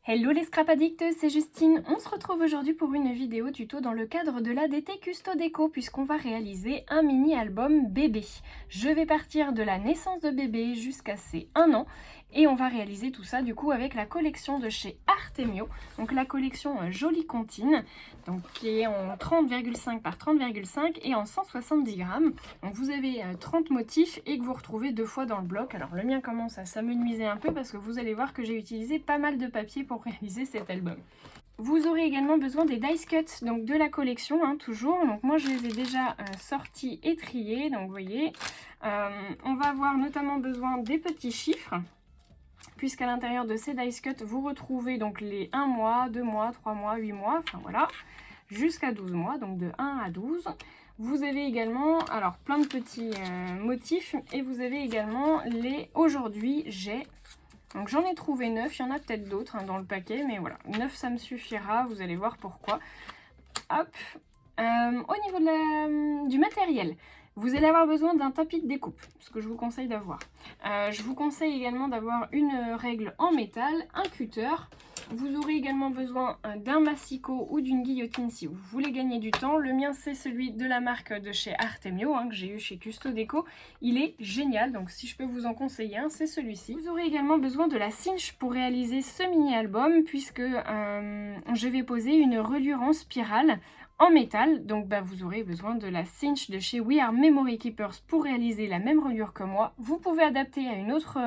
Hello les scrap addicts, c'est Justine. On se retrouve aujourd'hui pour une vidéo tuto dans le cadre de l'ADT Custo Déco puisqu'on va réaliser un mini album bébé. Je vais partir de la naissance de bébé jusqu'à ses 1 an et on va réaliser tout ça du coup avec la collection de chez Artemio, donc la collection Jolie Comptine, donc qui est en 30,5 par 30,5 et en 170 grammes. Donc vous avez 30 motifs et que vous retrouvez 2 fois dans le bloc. Alors le mien commence à s'amenuiser un peu parce que vous allez voir que j'ai utilisé pas mal de papier pour réaliser cet album. Vous aurez également besoin des dice cuts, donc de la collection, hein, toujours. Donc moi je les ai déjà sortis et triés, donc vous voyez. On va avoir notamment besoin des petits chiffres, puisqu'à l'intérieur de ces dice cuts, vous retrouvez donc les 1 mois, 2 mois, 3 mois, 8 mois, enfin voilà, jusqu'à 12 mois, donc de 1 à 12. Vous avez également, alors plein de petits motifs, et vous avez également les aujourd'hui j'ai. Donc j'en ai trouvé 9, il y en a peut-être d'autres dans le paquet, mais voilà, 9 ça me suffira, vous allez voir pourquoi. Hop, au niveau de du matériel, vous allez avoir besoin d'un tapis de découpe, ce que je vous conseille d'avoir. Je vous conseille également d'avoir une règle en métal, un cutter. Vous aurez également besoin d'un massicot ou d'une guillotine si vous voulez gagner du temps. Le mien c'est celui de la marque de chez Artemio, que j'ai eu chez Custo Déco. Il est génial, donc si je peux vous en conseiller un, c'est celui-ci. Vous aurez également besoin de la cinch pour réaliser ce mini-album, puisque je vais poser une reliure en spirale en métal, donc vous aurez besoin de la cinch de chez We Are Memory Keepers pour réaliser la même reliure que moi. Vous pouvez adapter à un autre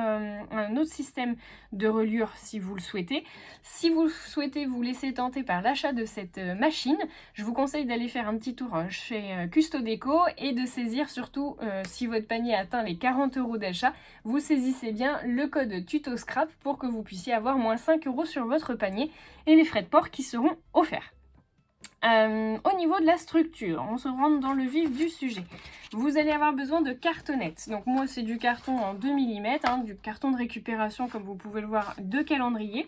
système de reliure si vous le souhaitez. Si vous souhaitez vous laisser tenter par l'achat de cette machine, je vous conseille d'aller faire un petit tour chez Custo Déco et de saisir surtout, si votre panier atteint les 40 € d'achat, vous saisissez bien le code tuto scrap pour que vous puissiez avoir moins 5 € sur votre panier et les frais de port qui seront offerts. Au niveau de la structure, on se rentre dans le vif du sujet. Vous allez avoir besoin de cartonnettes. Donc moi c'est du carton en 2 mm, du carton de récupération comme vous pouvez le voir de calendrier.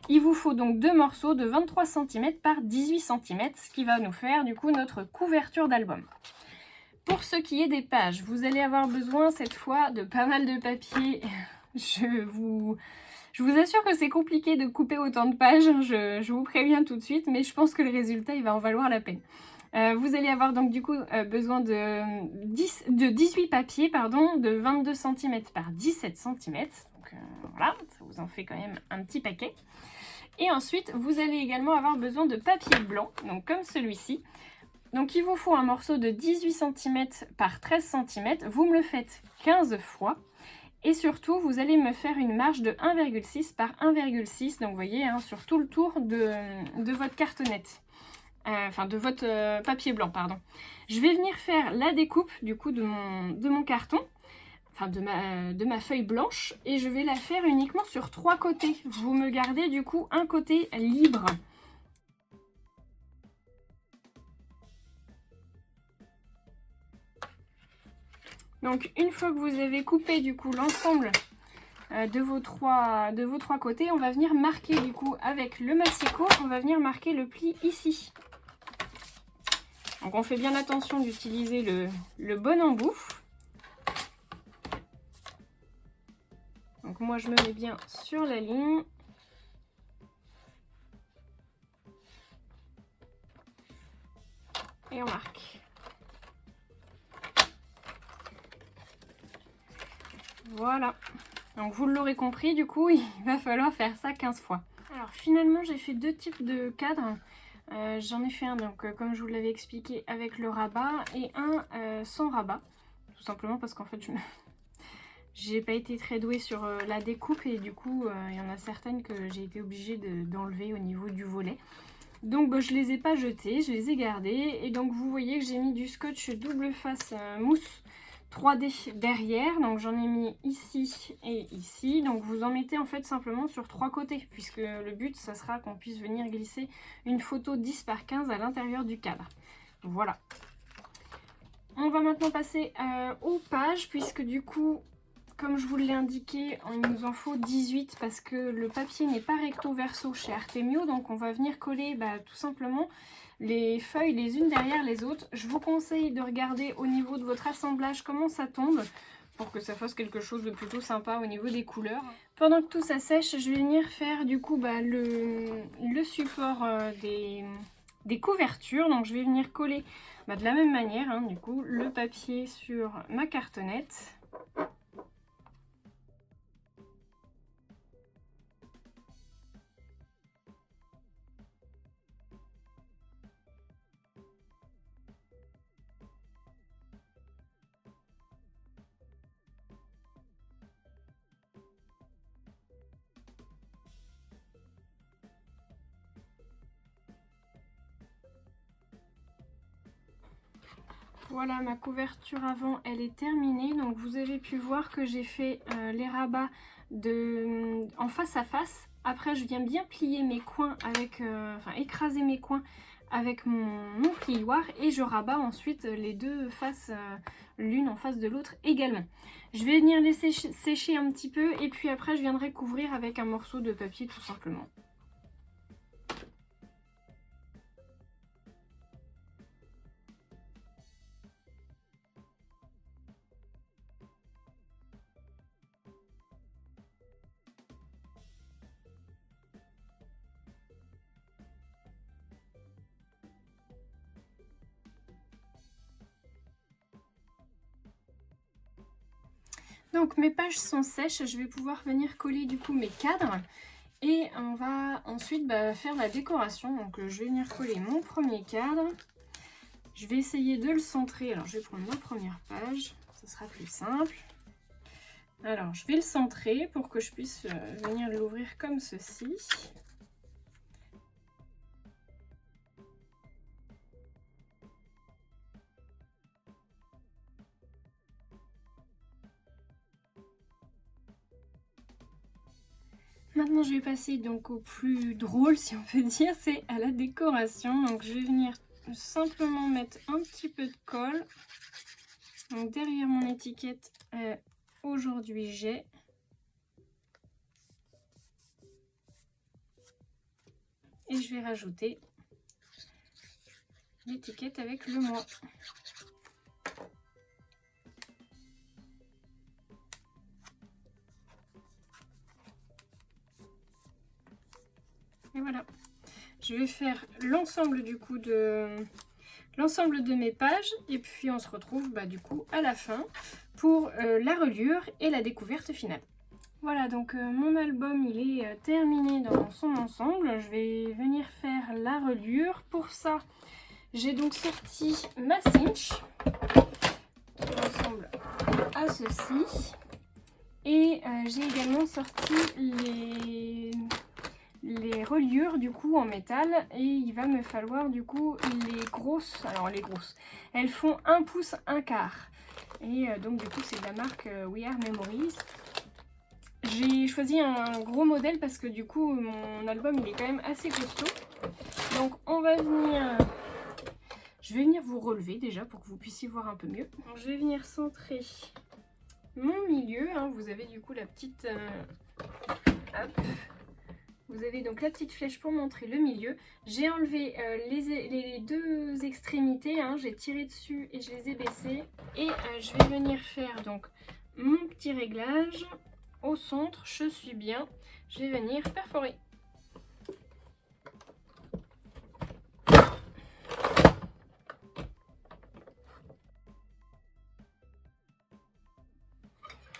Il vous faut donc 2 morceaux de 23 cm par 18 cm, ce qui va nous faire du coup notre couverture d'album. Pour ce qui est des pages, vous allez avoir besoin cette fois de pas mal de papier. Je vous assure que c'est compliqué de couper autant de pages, je vous préviens tout de suite, mais je pense que le résultat il va en valoir la peine. Vous allez avoir donc du coup besoin de 18 papiers, de 22 cm par 17 cm. Donc voilà, ça vous en fait quand même un petit paquet. Et ensuite, vous allez également avoir besoin de papier blanc, donc comme celui-ci. Donc il vous faut un morceau de 18 cm par 13 cm. Vous me le faites 15 fois. Et surtout, vous allez me faire une marge de 1,6 par 1,6. Donc vous voyez, sur tout le tour de votre cartonnette. Enfin, de votre papier blanc, pardon. Je vais venir faire la découpe, du coup, de mon carton. Enfin, de ma feuille blanche. Et je vais la faire uniquement sur 3 côtés. Vous me gardez, du coup, un côté libre. Donc une fois que vous avez coupé du coup l'ensemble de vos trois côtés, on va venir marquer du coup avec le massicot, on va venir marquer le pli ici. Donc on fait bien attention d'utiliser le bon embout. Donc moi je me mets bien sur la ligne. Et on marque. Voilà, donc vous l'aurez compris, du coup, il va falloir faire ça 15 fois. Alors finalement, j'ai fait 2 types de cadres. J'en ai fait un, donc comme je vous l'avais expliqué, avec le rabat et un sans rabat. Tout simplement parce qu'en fait, j'ai pas été très douée sur la découpe et du coup, il y en a certaines que j'ai été obligée d'enlever au niveau du volet. Donc je les ai pas jetées, je les ai gardées. Et donc vous voyez que j'ai mis du scotch double face mousse 3D derrière, donc j'en ai mis ici et ici, donc vous en mettez en fait simplement sur 3 côtés, puisque le but ça sera qu'on puisse venir glisser une photo 10 par 15 à l'intérieur du cadre. Voilà. On va maintenant passer aux pages, puisque du coup, comme je vous l'ai indiqué, il nous en faut 18 parce que le papier n'est pas recto verso chez Artemio, donc on va venir coller tout simplement les feuilles les unes derrière les autres. Je vous conseille de regarder au niveau de votre assemblage comment ça tombe pour que ça fasse quelque chose de plutôt sympa au niveau des couleurs. Pendant que tout ça sèche, je vais venir faire du coup le support des couvertures. Donc je vais venir coller de la même manière, hein, du coup, le papier sur ma cartonnette. Voilà, ma couverture avant, elle est terminée. Donc vous avez pu voir que j'ai fait les rabats en face à face. Après, je viens bien plier mes coins avec, écraser mes coins avec mon plioir et je rabats ensuite les deux faces, l'une en face de l'autre également. Je vais venir laisser sécher un petit peu et puis après je viendrai couvrir avec un morceau de papier tout simplement. Donc mes pages sont sèches, je vais pouvoir venir coller du coup mes cadres et on va ensuite faire la décoration. Donc je vais venir coller mon premier cadre, je vais essayer de le centrer. Alors je vais prendre ma première page, ce sera plus simple. Alors je vais le centrer pour que je puisse venir l'ouvrir comme ceci. Maintenant, je vais passer donc au plus drôle, si on peut dire, c'est à la décoration. Donc, je vais venir simplement mettre un petit peu de colle. Donc, derrière mon étiquette, aujourd'hui j'ai. Et je vais rajouter l'étiquette avec le mois. Et voilà, je vais faire l'ensemble du coup de mes pages et puis on se retrouve du coup à la fin pour la reliure et la découverte finale. Voilà, donc mon album il est terminé dans son ensemble. Je vais venir faire la reliure. Pour ça, j'ai donc sorti ma cinch qui ressemble à ceci. Et j'ai également sorti les reliures du coup en métal et il va me falloir du coup les grosses. Alors les grosses, elles font 1 pouce 1 quart et donc du coup c'est de la marque We Are Memories. J'ai choisi un gros modèle parce que du coup mon album il est quand même assez costaud. Donc on va venir, je vais venir vous relever déjà pour que vous puissiez voir un peu mieux. Donc, je vais venir centrer mon milieu, hein. Vous avez du coup la petite hop. Vous avez donc la petite flèche pour montrer le milieu. J'ai enlevé les deux extrémités, hein. J'ai tiré dessus et je les ai baissées. Et je vais venir faire donc mon petit réglage au centre. Je suis bien. Je vais venir perforer.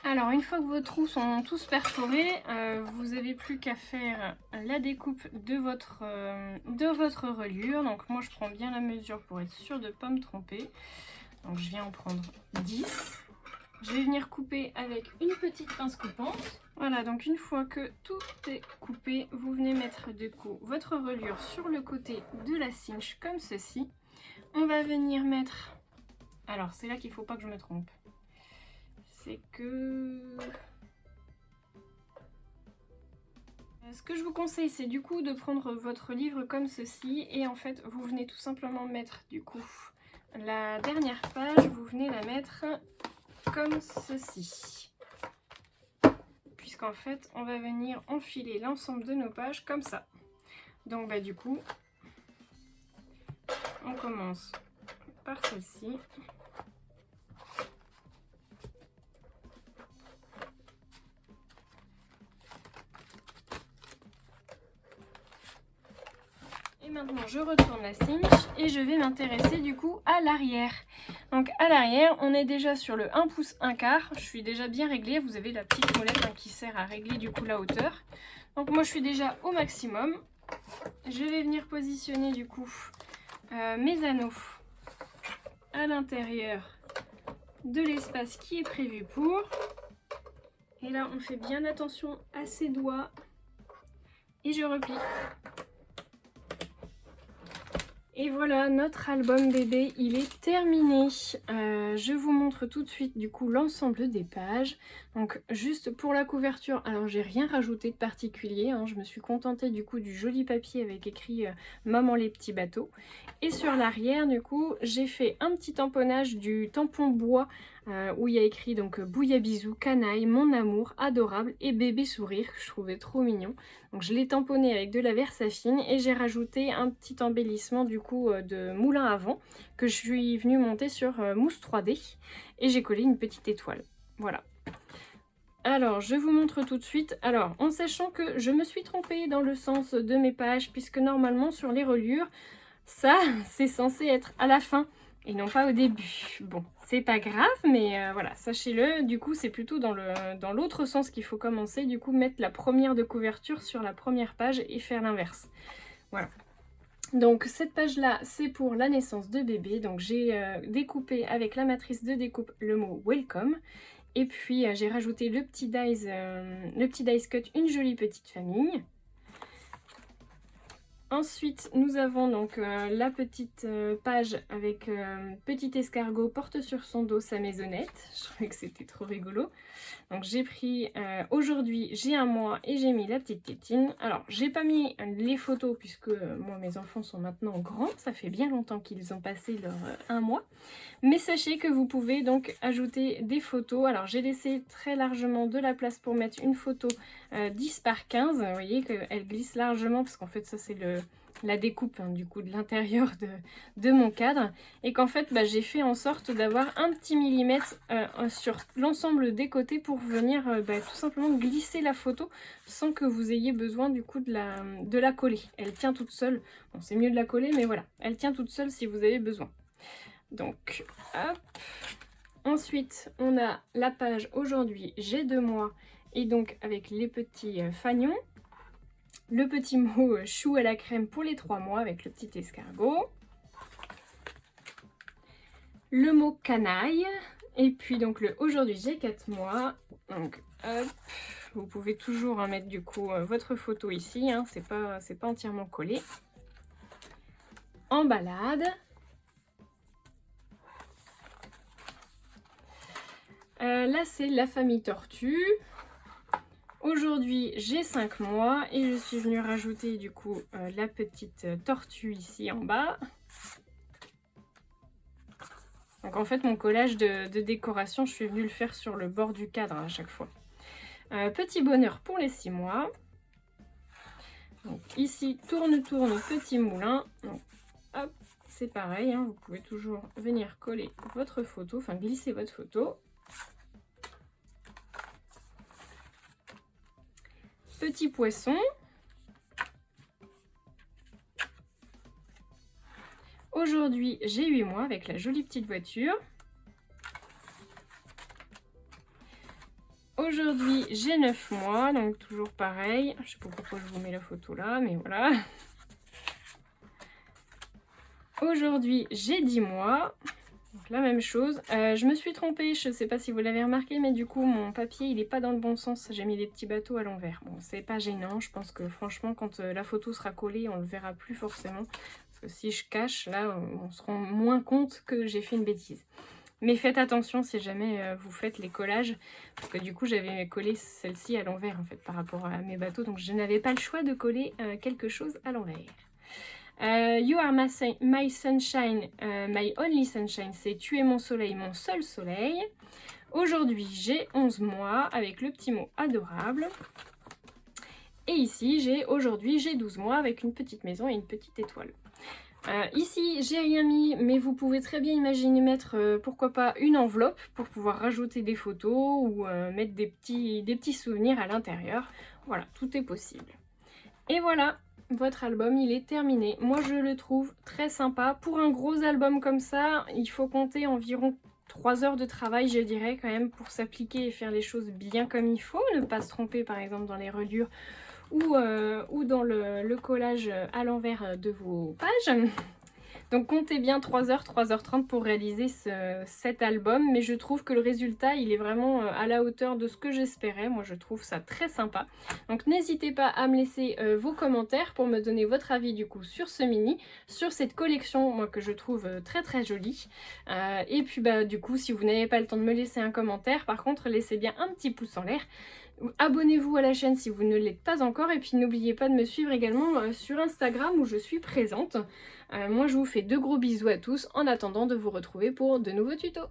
Alors une fois que vos trous sont tous perforés, vous n'avez plus qu'à faire la découpe de votre reliure. Donc moi je prends bien la mesure pour être sûre de ne pas me tromper. Donc je viens en prendre 10. Je vais venir couper avec une petite pince coupante. Voilà, donc une fois que tout est coupé, vous venez mettre du coup votre reliure sur le côté de la cinch comme ceci. On va venir mettre... Alors c'est là qu'il ne faut pas que je me trompe. C'est que... Ce que je vous conseille, c'est du coup de prendre votre livre comme ceci. Et en fait, vous venez tout simplement mettre du coup la dernière page, vous venez la mettre comme ceci. Puisqu'en fait, on va venir enfiler l'ensemble de nos pages comme ça. Donc du coup, on commence par celle-ci. maintenant je retourne la cinch et je vais m'intéresser du coup à l'arrière. Donc à l'arrière on est déjà sur le 1 pouce 1 quart, je suis déjà bien réglée, vous avez la petite molette qui sert à régler du coup la hauteur. Donc moi je suis déjà au maximum, je vais venir positionner du coup mes anneaux à l'intérieur de l'espace qui est prévu pour. Et là on fait bien attention à ses doigts et je replie. Et voilà, notre album bébé, il est terminé. Je vous montre tout de suite du coup l'ensemble des pages. Donc juste pour la couverture, alors j'ai rien rajouté de particulier, hein, je me suis contentée du coup du joli papier avec écrit Maman les petits bateaux. Et sur l'arrière du coup, j'ai fait un petit tamponnage du tampon bois où il y a écrit donc Bouillabisou, canaille, mon amour, adorable et bébé sourire, que je trouvais trop mignon. Donc je l'ai tamponné avec de la Versafine et j'ai rajouté un petit embellissement du coup de moulin à vent que je suis venue monter sur mousse 3D et j'ai collé une petite étoile. Voilà. Alors je vous montre tout de suite. Alors en sachant que je me suis trompée dans le sens de mes pages puisque normalement sur les reliures, ça c'est censé être à la fin et non pas au début. Bon, c'est pas grave, mais voilà, sachez-le, du coup c'est plutôt dans l'autre sens qu'il faut commencer, du coup mettre la première de couverture sur la première page et faire l'inverse. Voilà. Donc cette page-là, c'est pour la naissance de bébé, donc j'ai découpé avec la matrice de découpe le mot « Welcome ». Et puis j'ai rajouté le petit dice cut, une jolie petite famille. Ensuite, nous avons donc la petite page avec petit escargot porte sur son dos sa maisonnette. Je trouvais que c'était trop rigolo. Donc j'ai pris, aujourd'hui j'ai un mois et j'ai mis la petite tétine. Alors j'ai pas mis les photos puisque moi mes enfants sont maintenant grands. Ça fait bien longtemps qu'ils ont passé leur un mois. Mais sachez que vous pouvez donc ajouter des photos. Alors j'ai laissé très largement de la place pour mettre une photo 10 par 15. Vous voyez qu'elle glisse largement parce qu'en fait ça c'est la découpe hein, du coup de l'intérieur de mon cadre. Et qu'en fait j'ai fait en sorte d'avoir un petit millimètre sur l'ensemble des côtés pour venir tout simplement glisser la photo sans que vous ayez besoin du coup de la coller. Elle tient toute seule. Bon c'est mieux de la coller mais voilà, elle tient toute seule si vous avez besoin. Donc, hop. Ensuite, on a la page aujourd'hui, j'ai 2 mois, et donc avec les petits fagnons. Le petit mot chou à la crème pour les 3 mois avec le petit escargot. Le mot canaille. Et puis donc le aujourd'hui j'ai 4 mois. Donc, hop. Vous pouvez toujours mettre du coup votre photo ici, hein, c'est pas entièrement collé. En balade. Là c'est la famille tortue. Aujourd'hui j'ai 5 mois et je suis venue rajouter du coup la petite tortue ici en bas. Donc en fait mon collage de décoration je suis venue le faire sur le bord du cadre à chaque fois. Petit bonheur pour les 6 mois. Donc ici tourne petit moulin. Donc, hop, c'est pareil, hein, vous pouvez toujours venir coller votre photo, enfin glisser votre photo. Petit poisson. Aujourd'hui, j'ai 8 mois avec la jolie petite voiture. Aujourd'hui, j'ai 9 mois, donc toujours pareil. Je sais pas pourquoi je vous mets la photo là, mais voilà. Aujourd'hui, j'ai 10 mois. Donc la même chose. Je me suis trompée, je ne sais pas si vous l'avez remarqué, mais du coup mon papier il n'est pas dans le bon sens. J'ai mis les petits bateaux à l'envers. Bon, c'est pas gênant, je pense que franchement quand la photo sera collée, on le verra plus forcément. Parce que si je cache, là on se rend moins compte que j'ai fait une bêtise. Mais faites attention si jamais vous faites les collages, parce que du coup j'avais collé celle-ci à l'envers en fait par rapport à mes bateaux, donc je n'avais pas le choix de coller quelque chose à l'envers. You are my sunshine, my only sunshine, c'est tu es mon soleil, mon seul soleil. Aujourd'hui j'ai 11 mois avec le petit mot adorable. Et ici aujourd'hui j'ai 12 mois avec une petite maison et une petite étoile. Ici j'ai rien mis, mais vous pouvez très bien imaginer mettre pourquoi pas une enveloppe pour pouvoir rajouter des photos ou mettre des petits souvenirs à l'intérieur. Voilà, tout est possible. Et voilà, votre album il est terminé. Moi je le trouve très sympa. Pour un gros album comme ça, il faut compter environ 3 heures de travail, je dirais, quand même, pour s'appliquer et faire les choses bien comme il faut. Ne pas se tromper par exemple dans les reliures ou dans le collage à l'envers de vos pages. Donc comptez bien 3h, 3h30 pour réaliser cet album, mais je trouve que le résultat il est vraiment à la hauteur de ce que j'espérais. Moi je trouve ça très sympa. Donc n'hésitez pas à me laisser vos commentaires pour me donner votre avis du coup sur ce mini, sur cette collection moi que je trouve très très jolie. Et puis bah du coup si vous n'avez pas le temps de me laisser un commentaire, par contre laissez bien un petit pouce en l'air. Abonnez-vous à la chaîne si vous ne l'êtes pas encore et puis n'oubliez pas de me suivre également sur Instagram où je suis présente. Moi je vous fais de gros bisous à tous en attendant de vous retrouver pour de nouveaux tutos.